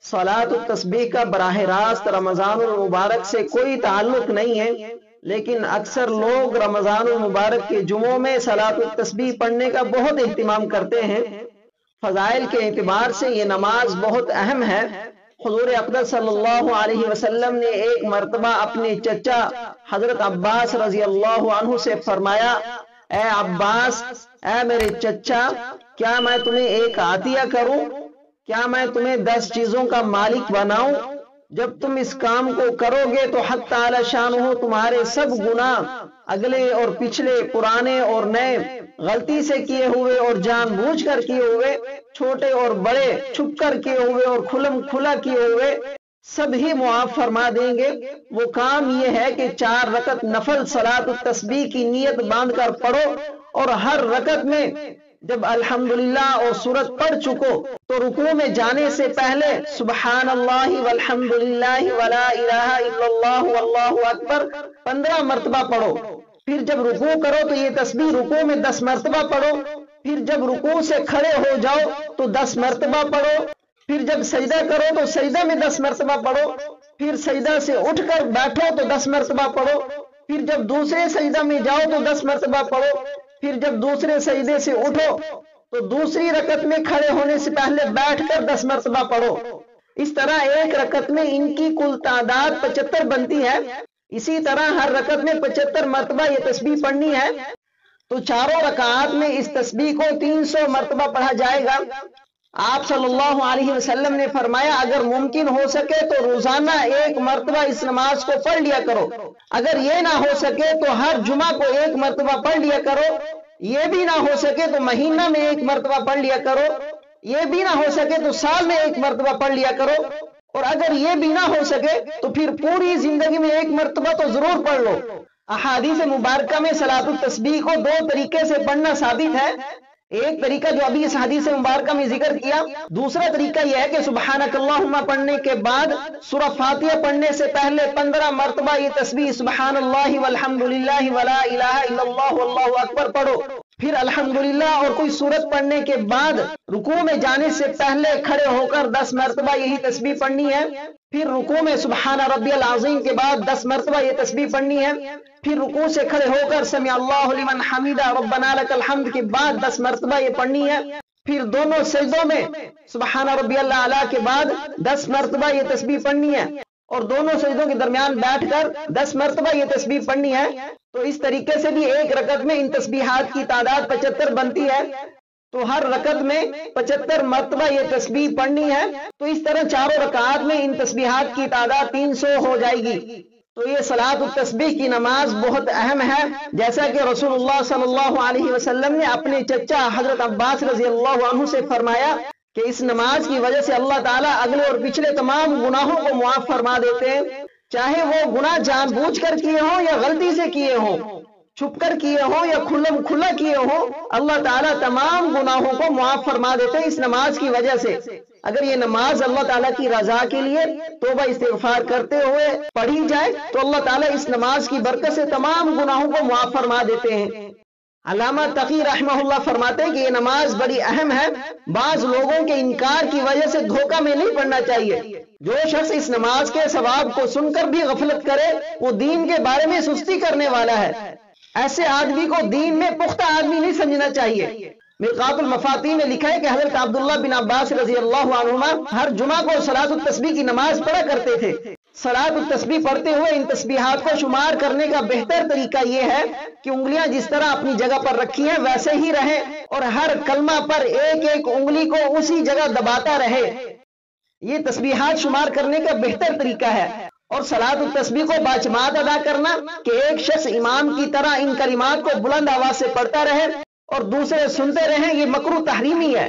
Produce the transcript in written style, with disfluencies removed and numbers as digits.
صلاۃ التسبیح کا براہ راست رمضان المبارک سے کوئی تعلق نہیں ہے، لیکن اکثر لوگ رمضان المبارک کے جمعوں میں صلاۃ التسبیح پڑھنے کا بہت اہتمام کرتے ہیں۔ فضائل کے اعتبار سے یہ نماز بہت اہم ہے۔ حضور اقدس صلی اللہ علیہ وسلم نے ایک مرتبہ اپنے چچا حضرت عباس رضی اللہ عنہ سے فرمایا، اے عباس، اے میرے چچا، کیا میں تمہیں ایک عطیہ کروں؟ کیا میں تمہیں 10 چیزوں کا مالک بناؤں؟ جب تم اس کام کو کرو گے تو حق تعالی شانہ تمہارے سب گناہ، اگلے اور پچھلے، پرانے اور نئے، غلطی سے کیے ہوئے اور جان بوجھ کر کیے ہوئے، چھوٹے اور بڑے، چھپ کر کیے ہوئے اور کھلم کھلا کیے ہوئے، سب ہی معاف فرما دیں گے۔ وہ کام یہ ہے کہ 4 رکعت نفل صلاۃ التسبیح کی نیت باندھ کر پڑھو، اور ہر رکعت میں جب الحمدللہ اور سورت پڑھ چکو تو رکوع میں جانے سے پہلے سبحان اللہ والحمدللہ ولا الہ الا اللہ واللہ اکبر 15 مرتبہ پڑھو۔ پھر جب رکوع کرو تو یہ تسبیح رکوع میں 10 مرتبہ پڑھو۔ پھر جب رکوع سے کھڑے ہو جاؤ تو 10 مرتبہ پڑھو۔ پھر جب سجدہ کرو تو سجدہ میں 10 مرتبہ پڑھو۔ پھر سجدہ سے اٹھ کر بیٹھو تو 10 مرتبہ پڑھو۔ پھر جب دوسرے سجدہ میں جاؤ تو 10 مرتبہ پڑھو۔ پھر جب دوسرے سجدے سے اٹھو تو دوسری رکعت میں کھڑے ہونے سے پہلے بیٹھ کر 10 مرتبہ پڑھو۔ اس طرح ایک رکعت میں ان کی کل تعداد 75 بنتی ہے۔ اسی طرح ہر رکعت میں 75 مرتبہ یہ تسبیح پڑھنی ہے، تو چاروں رکعات میں اس تسبیح کو 300 مرتبہ پڑھا جائے گا۔ آپ صلی اللہ علیہ وسلم نے فرمایا، اگر ممکن ہو سکے تو روزانہ 1 مرتبہ اس نماز کو پڑھ لیا کرو۔ اگر یہ نہ ہو سکے تو ہر جمعہ کو 1 مرتبہ پڑھ لیا کرو۔ یہ بھی نہ ہو سکے تو مہینہ میں 1 مرتبہ پڑھ لیا کرو۔ یہ بھی نہ ہو سکے تو سال میں 1 مرتبہ پڑھ لیا کرو۔ اور اگر یہ بھی نہ ہو سکے تو پھر پوری زندگی میں 1 مرتبہ تو ضرور پڑھ لو۔ احادیث مبارکہ میں صلاۃ التسبیح کو 2 طریقے سے پڑھنا ثابت ہے۔ ایک طریقہ جو ابھی اس حدیث مبارکہ میں ذکر کیا، دوسرا طریقہ یہ ہے کہ سبحانک اللہم پڑھنے کے بعد سورہ فاتحہ پڑھنے سے پہلے 15 مرتبہ یہ تسبیح سبحان اللہ والحمدللہ ولا الہ الا اللہ واللہ اکبر پڑھو۔ پھر الحمدللہ اور کوئی سورت پڑھنے کے بعد رکوع میں جانے سے پہلے کھڑے ہو کر 10 مرتبہ یہی تسبیح پڑھنی ہے۔ پھر رکوع میں سبحان ربی العظیم کے بعد 10 مرتبہ یہ تسبیح پڑھنی ہے۔ پھر رکوع سے کھڑے ہو کر سمع اللہ لمن حمیدہ ربنا لک الحمد کے بعد 10 مرتبہ یہ پڑھنی ہے۔ پھر دونوں سجدوں میں سبحان ربی الاعلیٰ کے بعد 10 مرتبہ یہ تسبیح پڑھنی ہے، اور دونوں سجدوں کے درمیان بیٹھ کر 10 مرتبہ یہ تسبیح پڑھنی ہے۔ تو اس طریقے سے بھی ایک رکعت میں ان تسبیحات کی تعداد 75 بنتی ہے، تو ہر رکعت میں 75 مرتبہ یہ تسبیح پڑھنی ہے۔ تو اس طرح چاروں رکعات میں ان تسبیحات کی تعداد 300 ہو جائے گی۔ تو یہ صلاۃ التسبیح کی نماز بہت اہم ہے، جیسا کہ رسول اللہ صلی اللہ علیہ وسلم نے اپنے چچا حضرت عباس رضی اللہ عنہ سے فرمایا کہ اس نماز کی وجہ سے اللہ تعالیٰ اگلے اور پچھلے تمام گناہوں کو معاف فرما دیتے ہیں، چاہے وہ گناہ جان بوجھ کر کیے ہوں یا غلطی سے کیے ہوں، چھپ کر کیے ہوں یا کھلم کھلا کیے ہوں، اللہ تعالیٰ تمام گناہوں کو معاف فرما دیتے ہیں اس نماز کی وجہ سے۔ اگر یہ نماز اللہ تعالیٰ کی رضا کے لیے توبہ استغفار کرتے ہوئے پڑھی جائے تو اللہ تعالیٰ اس نماز کی برکت سے تمام گناہوں کو معاف فرما دیتے ہیں۔ علامہ تقی رحمہ اللہ فرماتے ہیں کہ یہ نماز بڑی اہم ہے، بعض لوگوں کے انکار کی وجہ سے دھوکہ میں نہیں پڑنا چاہیے۔ جو شخص اس نماز کے ثواب کو سن کر بھی غفلت کرے وہ دین کے بارے میں سستی کرنے والا ہے۔ ایسے آدمی کو دین میں پختہ آدمی نہیں سمجھنا چاہیے۔ مرقات المفاتیح میں لکھا ہے کہ حضرت عبداللہ بن عباس رضی اللہ عنہما ہر جمعہ کو صلاۃ التسبیح کی نماز پڑھا کرتے تھے۔ صلاۃ التسبیح پڑھتے ہوئے ان تسبیحات کو شمار کرنے کا بہتر طریقہ یہ ہے کہ انگلیاں جس طرح اپنی جگہ پر رکھی ہیں ویسے ہی رہیں، اور ہر کلمہ پر ایک ایک انگلی کو اسی جگہ دباتا رہے۔ یہ تسبیحات شمار کرنے کا بہتر طریقہ ہے۔ اور صلاۃ التسبیح کو باجماعت ادا کرنا کہ ایک شخص امام کی طرح ان کلمات کو بلند آواز سے پڑھتا رہے اور دوسرے سنتے رہیں، یہ مکروہ تحریمی ہے۔